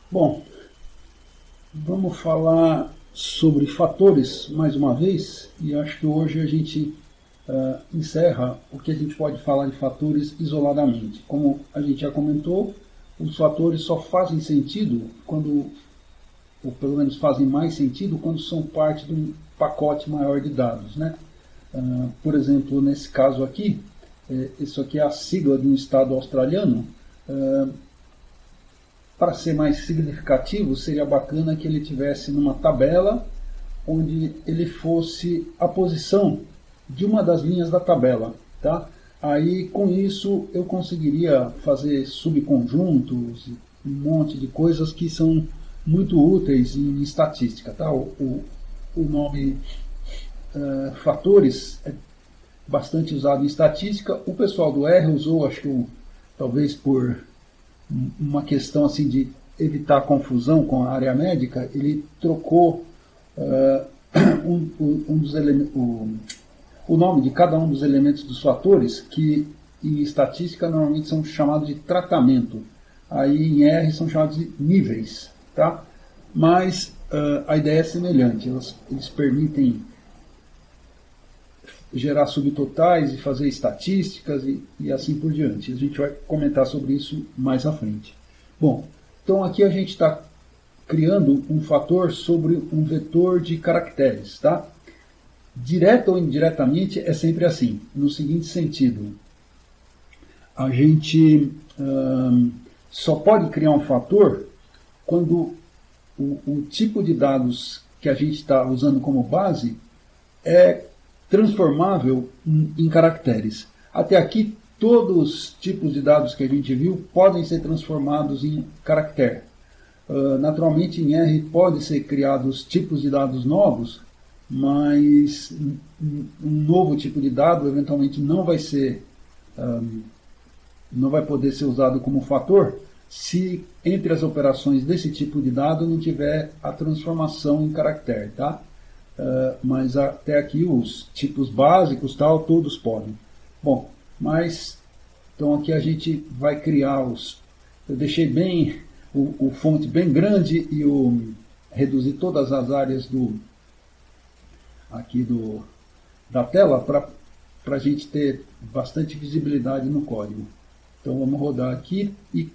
Bom, vamos falar sobre fatores mais uma vez, e acho que hoje a gente encerra o que a gente pode falar de fatores isoladamente. Como a gente já comentou, os fatores só fazem sentido quando, ou pelo menos fazem mais sentido, quando são parte de um pacote maior de dados, né? Por exemplo, nesse caso aqui, isso aqui é a sigla de um estado australiano. Para ser mais significativo, seria bacana que ele tivesse numa tabela onde ele fosse a posição de uma das linhas da tabela, tá? Aí, com isso, eu conseguiria fazer subconjuntos, um monte de coisas que são muito úteis em estatística, tá? O nome fatores é bastante usado em estatística. O pessoal do R usou, acho que talvez por uma questão assim de evitar confusão com a área médica, ele trocou um dos elementos, o nome de cada um dos elementos dos fatores, que em estatística normalmente são chamados de tratamento. Aí em R são chamados de níveis, tá? Mas a ideia é semelhante. Eles permitem gerar subtotais e fazer estatísticas e assim por diante. A gente vai comentar sobre isso mais à frente. Bom, então aqui a gente está criando um fator sobre um vetor de caracteres, tá? Direta ou indiretamente é sempre assim, no seguinte sentido: a gente só pode criar um fator quando o tipo de dados que a gente está usando como base é transformável em caracteres. Até aqui, todos os tipos de dados que a gente viu podem ser transformados em caractere. Naturalmente, em R pode ser criados tipos de dados novos, mas um novo tipo de dado eventualmente não vai ser, não vai poder ser usado como fator se entre as operações desse tipo de dado não tiver a transformação em caractere, tá? Mas até aqui os tipos básicos tal, todos podem. Bom, mas então aqui a gente vai criar os. Eu deixei bem o fonte bem grande e reduzi todas as áreas aqui da tela para a gente ter bastante visibilidade no código. Então vamos rodar aqui e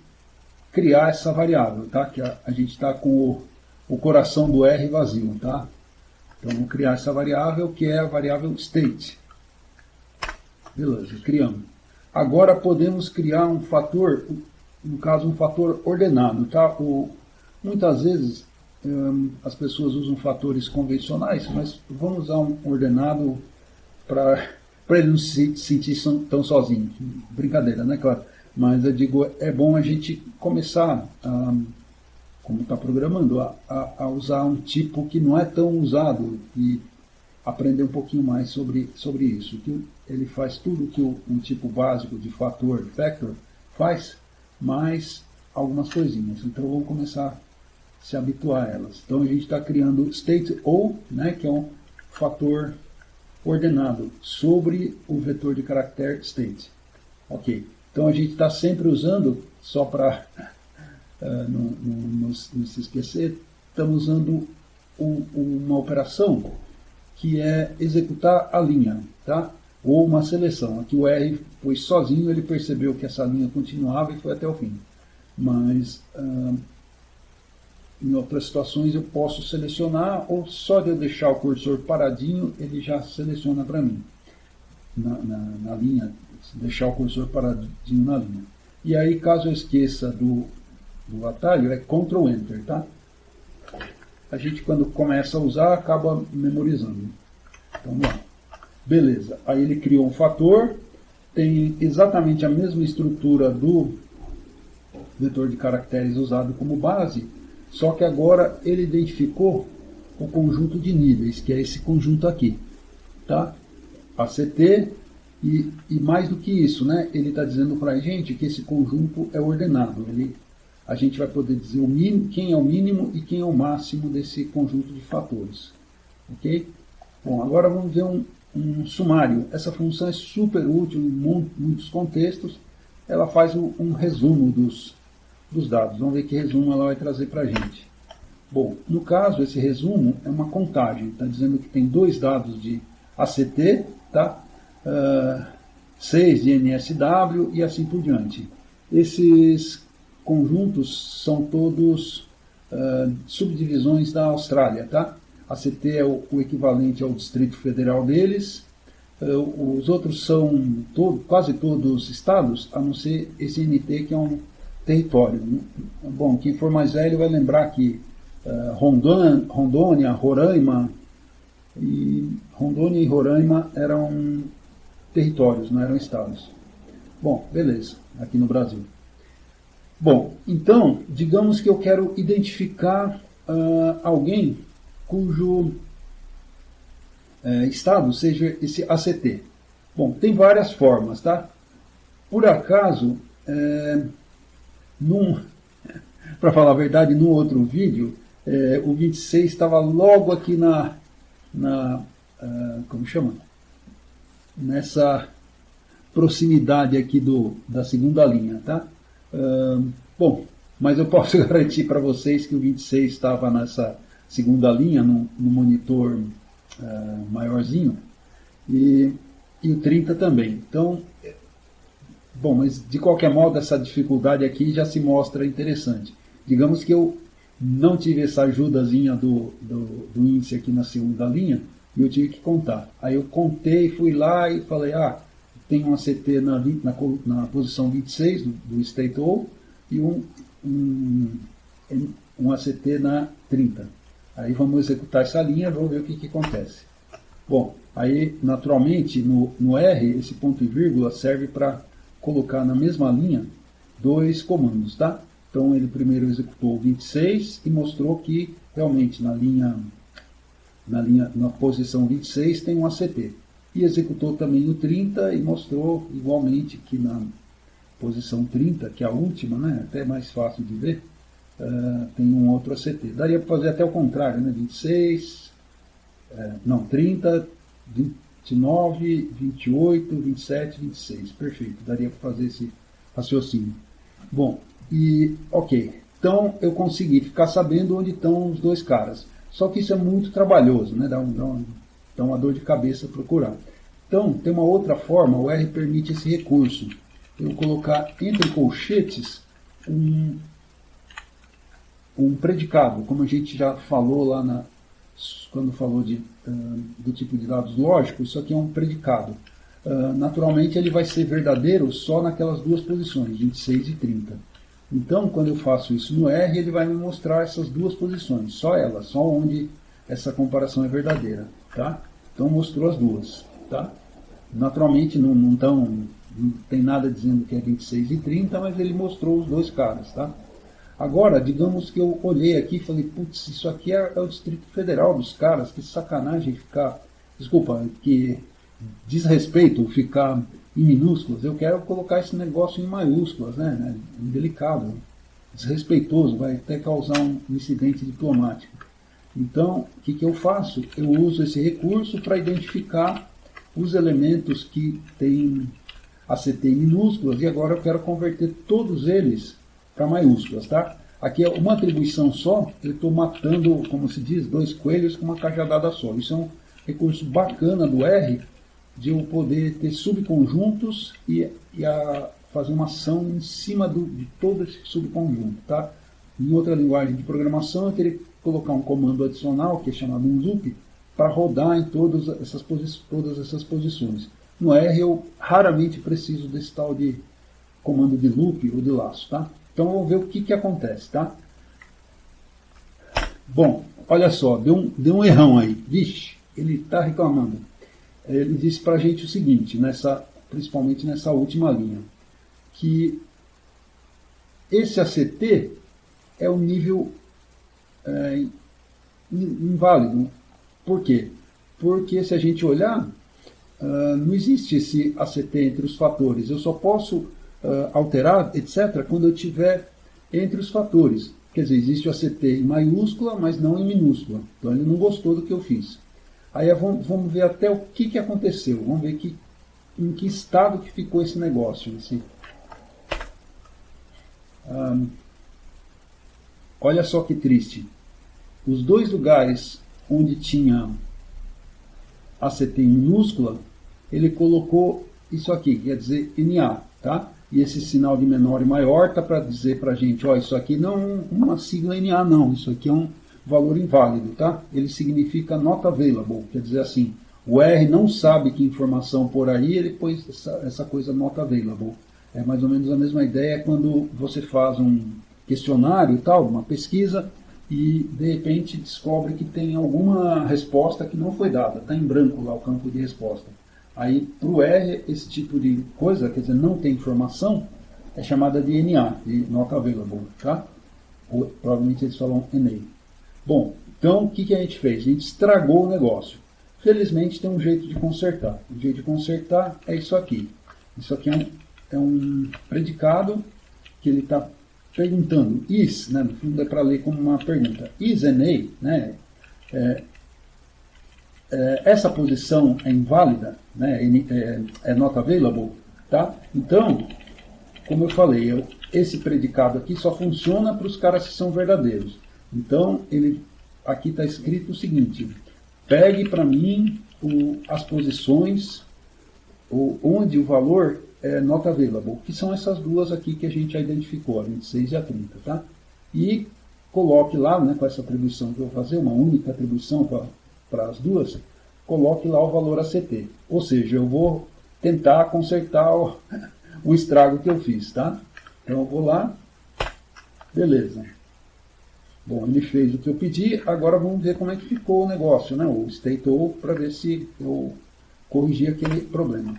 criar essa variável, tá? Que a gente está com o coração do R vazio, tá? Então vamos criar essa variável que é a variável state. Beleza, criamos. Agora podemos criar um fator, no caso um fator ordenado, tá? Muitas vezes as pessoas usam fatores convencionais, mas vamos usar um ordenado para ele não se sentir tão sozinho. Brincadeira, né, claro? Mas eu digo, é bom a gente começar como está programando, a usar um tipo que não é tão usado e aprender um pouquinho mais sobre isso. Que ele faz tudo que um tipo básico de fator, factor, faz, mais algumas coisinhas. Então vamos começar a se habituar a elas. Então a gente está criando state ou, né, que é um fator ordenado sobre o vetor de caractere state. Ok. Então a gente está sempre usando, só para não se esquecer, estamos usando uma operação que é executar a linha, tá? Ou uma seleção. Aqui o R foi sozinho, ele percebeu que essa linha continuava e foi até o fim. Mas em outras situações eu posso selecionar, ou só de eu deixar o cursor paradinho, ele já seleciona para mim na linha, deixar o cursor paradinho na linha. E aí, caso eu esqueça do atalho, é Ctrl Enter, tá? A gente, quando começa a usar, acaba memorizando. Então, vamos lá. Beleza. Aí ele criou um fator, tem exatamente a mesma estrutura do vetor de caracteres usado como base, só que agora ele identificou o conjunto de níveis, que é esse conjunto aqui, tá? ACT, e mais do que isso, né? Ele está dizendo para a gente que esse conjunto é ordenado. A gente vai poder dizer o mínimo, quem é o mínimo e quem é o máximo desse conjunto de fatores. Ok? Bom, agora vamos ver um sumário. Essa função é super útil em muitos contextos. Ela faz um resumo dos dados. Vamos ver que resumo ela vai trazer para a gente. Bom, no caso, esse resumo é uma contagem. Está dizendo que tem 2 dados de ACT, tá? 6 de NSW e assim por diante. Esses conjuntos são todos subdivisões da Austrália, tá? ACT é o equivalente ao Distrito Federal deles. Os outros são quase todos estados, a não ser esse NT, que é um território. Bom, quem for mais velho vai lembrar que Rondônia, Roraima e Roraima eram territórios, não eram estados. Bom, beleza, aqui no Brasil. Bom, então, digamos que eu quero identificar alguém cujo estado seja esse ACT. Bom, tem várias formas, tá? Por acaso, para falar a verdade, no outro vídeo, o 26 estava logo aqui como chama? Nessa proximidade aqui da segunda linha, tá? Bom, mas eu posso garantir para vocês que o 26 estava nessa segunda linha, no monitor maiorzinho, e o 30 também. Então, bom, mas de qualquer modo, essa dificuldade aqui já se mostra interessante. Digamos que eu não tive essa ajudazinha do índice aqui na segunda linha, e eu tive que contar. Aí eu contei, fui lá e falei, tem um ACT na posição 26 do State O e um ACT na 30. Aí vamos executar essa linha e vamos ver o que acontece. Bom, aí naturalmente no R, esse ponto e vírgula serve para colocar na mesma linha 2 comandos, tá? Então ele primeiro executou o 26 e mostrou que realmente na posição 26 tem um ACT. E executou também o 30 e mostrou igualmente que na posição 30, que é a última, né, até mais fácil de ver, tem um outro ACT. Daria para fazer até o contrário, né, 26, 30, 29, 28, 27, 26. Perfeito, daria para fazer esse raciocínio. Bom, ok. Então eu consegui ficar sabendo onde estão os 2 caras. Só que isso é muito trabalhoso, né? Dá uma dor de cabeça procurar. Então, tem uma outra forma, o R permite esse recurso. Eu colocar entre colchetes um predicado, como a gente já falou lá quando falou do tipo de dados lógicos, isso aqui é um predicado. Naturalmente, ele vai ser verdadeiro só naquelas 2 posições, 26 e 30. Então, quando eu faço isso no R, ele vai me mostrar essas 2 posições, só elas, só onde essa comparação é verdadeira, tá? Então, mostrou as 2, tá? Naturalmente, não tem nada dizendo que é 26 e 30, mas ele mostrou os 2 caras, tá? Agora, digamos que eu olhei aqui e falei, putz, isso aqui é o Distrito Federal dos caras, que sacanagem ficar, que desrespeito ficar em minúsculas, eu quero colocar esse negócio em maiúsculas, né? Indelicado, desrespeitoso, vai até causar um incidente diplomático. Então, o que eu faço? Eu uso esse recurso para identificar os elementos que têm ACT em minúsculas e agora eu quero converter todos eles para maiúsculas, tá? Aqui é uma atribuição só, eu estou matando, como se diz, 2 coelhos com uma cajadada só. Isso é um recurso bacana do R, de eu poder ter subconjuntos e fazer uma ação em cima de todo esse subconjunto, tá? Em outra linguagem de programação, eu teria que colocar um comando adicional, que é chamado um loop, para rodar em todas essas posições. No R, eu raramente preciso desse tal de comando de loop ou de laço, tá? Então, vamos ver o que acontece, tá? Bom, olha só, deu um errão aí. Vixe, ele está reclamando. Ele disse para a gente o seguinte, principalmente nessa última linha, que esse ACT é um nível inválido. Por quê? Porque se a gente olhar, não existe esse ACT entre os fatores. Eu só posso alterar, etc., quando eu estiver entre os fatores. Quer dizer, existe o ACT em maiúscula, mas não em minúscula. Então ele não gostou do que eu fiz. Aí vamos ver até o que aconteceu. Vamos ver em que estado que ficou esse negócio. olha só que triste. Os dois lugares onde tinha ACT em minúscula, ele colocou isso aqui, quer dizer NA, tá? E esse sinal de menor e maior está para dizer para a gente, ó, isso aqui não é uma sigla NA não, isso aqui é um valor inválido, tá? Ele significa not available, quer dizer assim, o R não sabe que informação por aí, ele pôs essa coisa not available. É mais ou menos a mesma ideia quando você faz um questionário e tal, uma pesquisa, e de repente descobre que tem alguma resposta que não foi dada, está em branco lá o campo de resposta. Aí, para o R, esse tipo de coisa, quer dizer, não tem informação, é chamada de NA, de Not Available, tá? Ou, provavelmente eles falam NA. Bom, então, o que a gente fez? A gente estragou o negócio. Felizmente, tem um jeito de consertar. O jeito de consertar é isso aqui. Isso aqui é um predicado que ele está perguntando. Is, né, no fundo é para ler como uma pergunta. Is NA, né? Essa posição é inválida, né, é not available, tá? Então, como eu falei, esse predicado aqui só funciona para os caras que são verdadeiros. Então, aqui está escrito o seguinte, pegue para mim as posições onde o valor é not available, que são essas duas aqui que a gente já identificou, a 26 e a 30, tá? E coloque lá, né, com essa atribuição que eu vou fazer, uma única atribuição para as duas, coloque lá o valor ACT. Ou seja, eu vou tentar consertar o estrago que eu fiz, tá? Então eu vou lá, beleza. Bom, ele fez o que eu pedi, agora vamos ver como é que ficou o negócio, né? O state_o, para ver se eu corrigi aquele problema.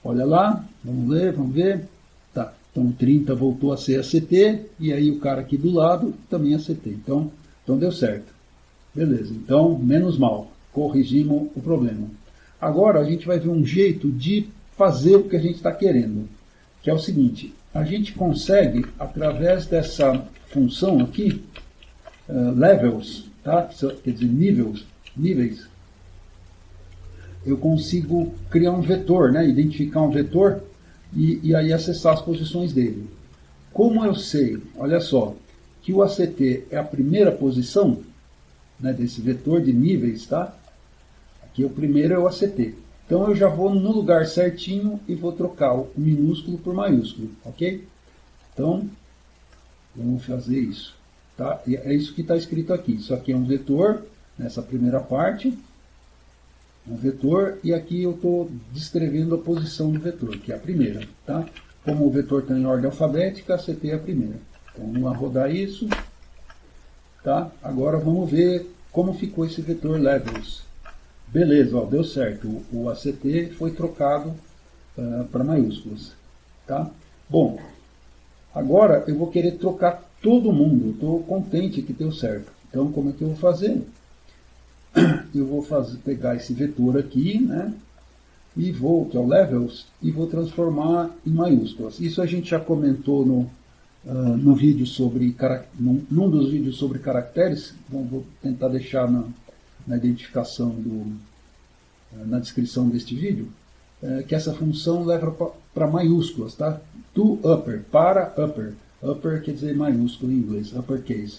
Olha lá, vamos ver. Tá, então 30 voltou a ser ACT, e aí o cara aqui do lado também ACT. Então deu certo. Beleza, então, menos mal, corrigimos o problema. Agora a gente vai ver um jeito de fazer o que a gente está querendo, que é o seguinte, a gente consegue, através dessa função aqui, levels, tá? Quer dizer, níveis, eu consigo criar um vetor, né? Identificar um vetor e aí acessar as posições dele. Como eu sei, olha só, que o ACT é a primeira posição, né, desse vetor de níveis, tá? Aqui o primeiro é o ACT. Então eu já vou no lugar certinho e vou trocar o minúsculo por maiúsculo, ok? Então, vamos fazer isso, tá? E é isso que está escrito aqui. Isso aqui é um vetor, nessa primeira parte, um vetor, e aqui eu estou descrevendo a posição do vetor, que é a primeira, tá? Como o vetor está em ordem alfabética, a ACT é a primeira. Então vamos lá rodar isso. Tá? Agora vamos ver como ficou esse vetor levels. Beleza, ó, deu certo. O ACT foi trocado para maiúsculas. Tá? Bom, agora eu vou querer trocar todo mundo. Estou contente que deu certo. Então, como é que eu vou fazer? Eu vou pegar esse vetor aqui, né? E que é o levels, e vou transformar em maiúsculas. Isso a gente já comentou no vídeo sobre num dos vídeos sobre caracteres. Vou tentar deixar na identificação na descrição deste vídeo, que essa função leva para maiúsculas, tá? To upper, para upper. Upper quer dizer maiúsculo em inglês, uppercase.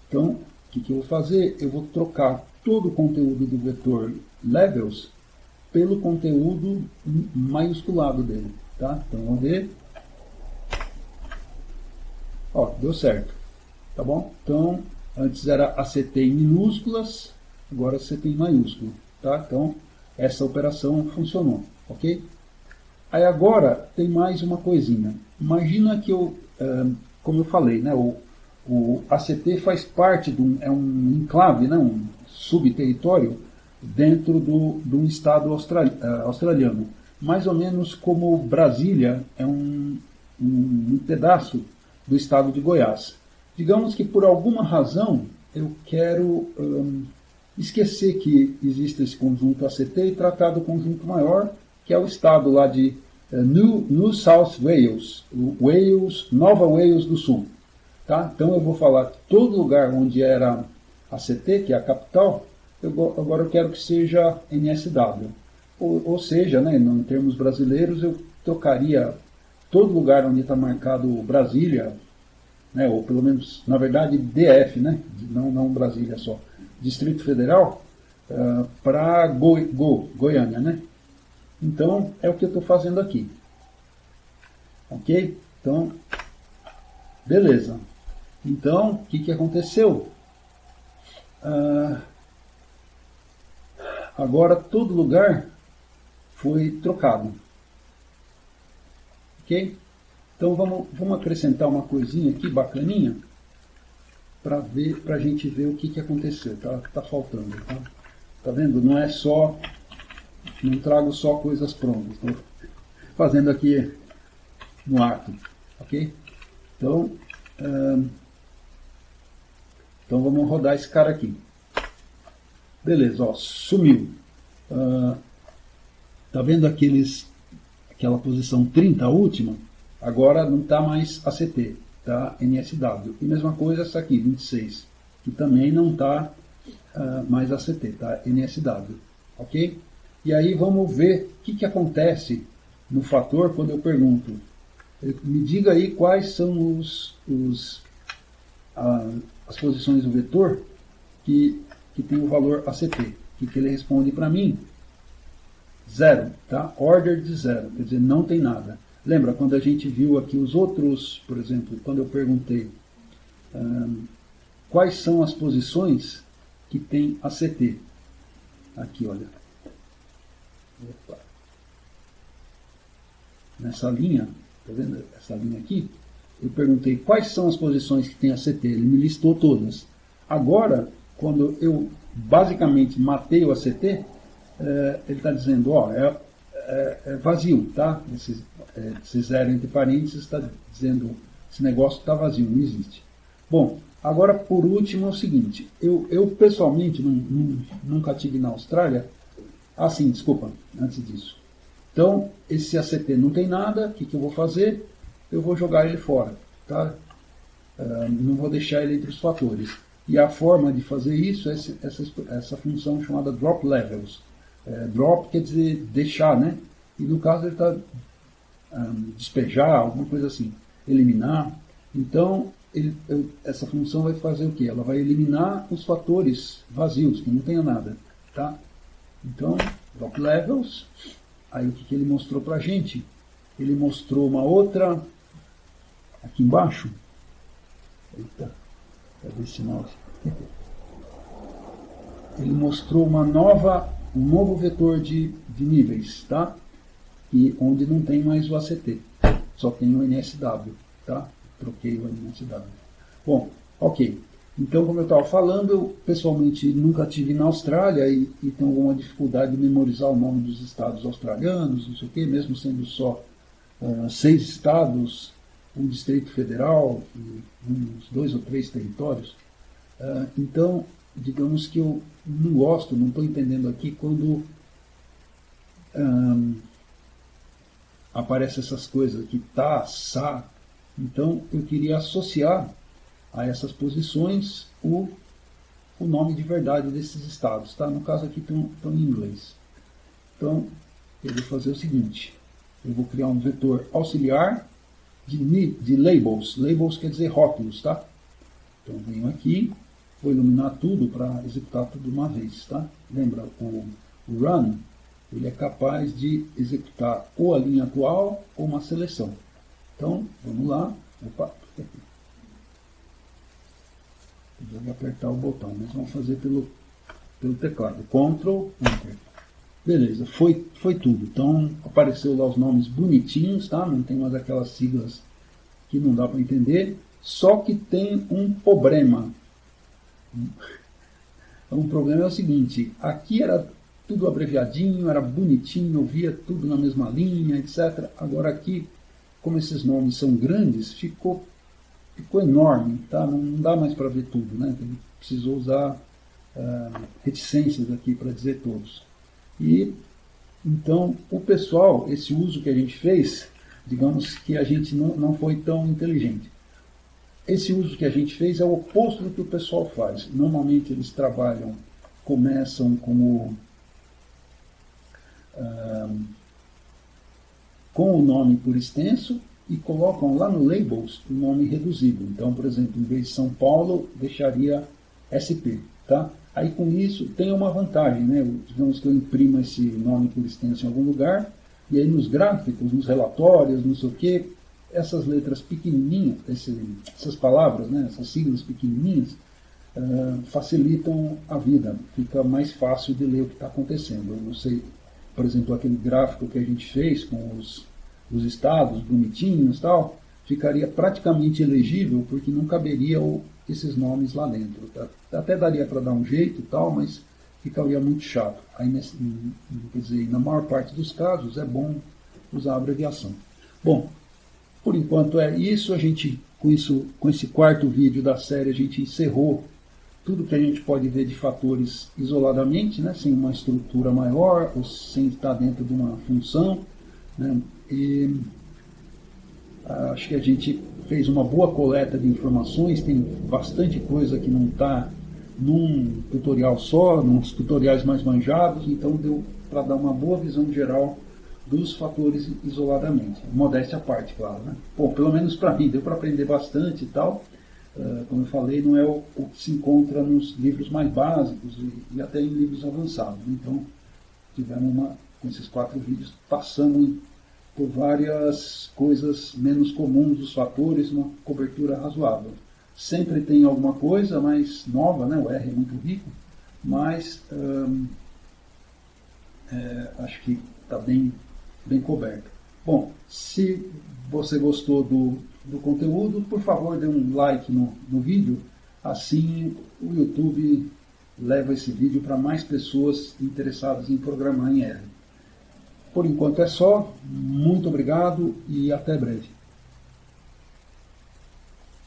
Então, o que eu vou fazer? Eu vou trocar todo o conteúdo do vetor levels pelo conteúdo maiusculado dele, tá? Então, vamos ver. Ó, deu certo, tá bom? Então, antes era ACT em minúsculas, agora ACT em maiúsculo, tá? Então, essa operação funcionou, ok? Aí agora tem mais uma coisinha. Imagina que como eu falei, né, o ACT faz parte é um enclave, né, um subterritório dentro de um estado australiano. Mais ou menos como Brasília é um pedaço do estado de Goiás. Digamos que por alguma razão eu quero esquecer que existe esse conjunto ACT e tratar do conjunto maior, que é o estado lá de New South Wales, Nova Wales do Sul. Tá? Então eu vou falar todo lugar onde era ACT, que é a capital, agora eu quero que seja NSW. Ou seja, né, em termos brasileiros, eu trocaria todo lugar onde está marcado Brasília né, ou pelo menos, na verdade, DF, né, não Brasília só, Distrito Federal, para Goiânia, né? Então, é o que eu estou fazendo aqui. Ok? Então, beleza. Então, o que aconteceu? Agora, todo lugar foi trocado. Ok? Então, vamos acrescentar uma coisinha aqui, bacaninha, para a gente ver o que aconteceu. Tá faltando, tá? Tá vendo? Não é só... Não trago só coisas prontas. Estou fazendo aqui no ato. Ok? Então vamos rodar esse cara aqui. Beleza, ó, sumiu. Tá vendo aquela posição 30, a última? Agora não está mais ACT, tá NSW. E mesma coisa essa aqui, 26, que também não está mais ACT, tá NSW. Ok? E aí vamos ver o que acontece no fator quando eu pergunto. Me diga aí quais são as posições do vetor que tem o valor ACT. O que ele responde para mim? 0, tá? Order de 0, quer dizer, não tem nada. Lembra quando a gente viu aqui os outros, por exemplo, quando eu perguntei quais são as posições que tem ACT? Aqui, olha. Opa. Nessa linha, tá vendo essa linha aqui? Eu perguntei quais são as posições que tem ACT, ele me listou todas. Agora, quando eu basicamente matei o ACT, ele está dizendo, ó, é vazio, tá? Esse zero entre parênteses está dizendo, esse negócio está vazio, não existe. Bom, agora por último é o seguinte, eu pessoalmente nunca estive na Austrália, sim, desculpa, antes disso. Então, esse ACT não tem nada, o que eu vou fazer? Eu vou jogar ele fora, tá? Não vou deixar ele entre os fatores. E a forma de fazer isso é essa função chamada drop levels. Drop quer dizer deixar, né? E no caso ele está despejar, alguma coisa assim, eliminar. Então, essa função vai fazer o quê? Ela vai eliminar os fatores vazios, que não tenha nada, tá? Então, drop levels. Aí o que ele mostrou para a gente? Ele mostrou uma outra, aqui embaixo. Eita, cadê esse sinal? Ele mostrou um novo vetor de níveis, tá? E onde não tem mais o ACT, só tem o NSW, tá? Troquei o NSW. Bom, ok. Então, como eu estava falando, eu pessoalmente nunca estive na Austrália e tenho alguma dificuldade de memorizar o nome dos estados australianos, não sei o quê, mesmo sendo só 6 estados, um distrito federal e uns 2 ou 3 territórios. Então, digamos que eu não gosto, não estou entendendo aqui quando aparecem essas coisas aqui, tá, sa. Então, eu queria associar a essas posições o nome de verdade desses estados, tá? No caso aqui estão em inglês. Então, eu vou fazer o seguinte, eu vou criar um vetor auxiliar de labels. Labels quer dizer rótulos, tá? Então, venho aqui, vou iluminar tudo para executar tudo de uma vez, tá? Lembra, o run, ele é capaz de executar ou a linha atual ou uma seleção. Então, vamos lá. Opa, aqui. Vou apertar o botão, mas vamos fazer pelo teclado. Ctrl, Enter. Beleza, foi tudo. Então, apareceu lá os nomes bonitinhos, tá? Não tem mais aquelas siglas que não dá para entender. Só que tem um problema. Um problema é o seguinte, aqui era tudo abreviadinho, era bonitinho, eu via tudo na mesma linha, etc. Agora aqui, como esses nomes são grandes, ficou enorme, tá? Não dá mais para ver tudo, né? Ele precisou usar reticências aqui para dizer todos. E então o pessoal, esse uso que a gente fez, digamos que a gente não foi tão inteligente. Esse uso que a gente fez é o oposto do que o pessoal faz. Normalmente eles começam com o nome por extenso, e colocam lá no labels o nome reduzido. Então, por exemplo, em vez de São Paulo, deixaria SP. Tá? Aí com isso tem uma vantagem, né? Digamos que eu imprimo esse nome por extenso em algum lugar, e aí nos gráficos, nos relatórios, não sei o quê, essas letras pequenininhas, essas palavras, né? Essas siglas pequenininhas, facilitam a vida, fica mais fácil de ler o que está acontecendo. Eu não sei, por exemplo, aquele gráfico que a gente fez com os estados bonitinhos e tal, ficaria praticamente ilegível porque não caberia esses nomes lá dentro. Tá? Até daria para dar um jeito e tal, mas ficaria muito chato. Aí, quer dizer, na maior parte dos casos é bom usar a abreviação. Bom, por enquanto é isso. A gente, com esse quarto vídeo da série, a gente encerrou tudo que a gente pode ver de fatores isoladamente, né, sem uma estrutura maior ou sem estar dentro de uma função. Né, e acho que a gente fez uma boa coleta de informações, tem bastante coisa que não está num tutorial só, nos tutoriais mais manjados, então deu para dar uma boa visão geral dos fatores isoladamente. Modéstia à parte, claro. Né? Bom, pelo menos para mim, deu para aprender bastante e tal. Como eu falei, não é o que se encontra nos livros mais básicos e até em livros avançados. Então, com esses 4 vídeos, passamos por várias coisas menos comuns dos fatores, uma cobertura razoável. Sempre tem alguma coisa mais nova, né? O R é muito rico, mas acho que está bem coberto. Bom, se você gostou do conteúdo, por favor, dê um like no vídeo, assim o YouTube leva esse vídeo para mais pessoas interessadas em programar em R. Por enquanto é só, muito obrigado e até breve.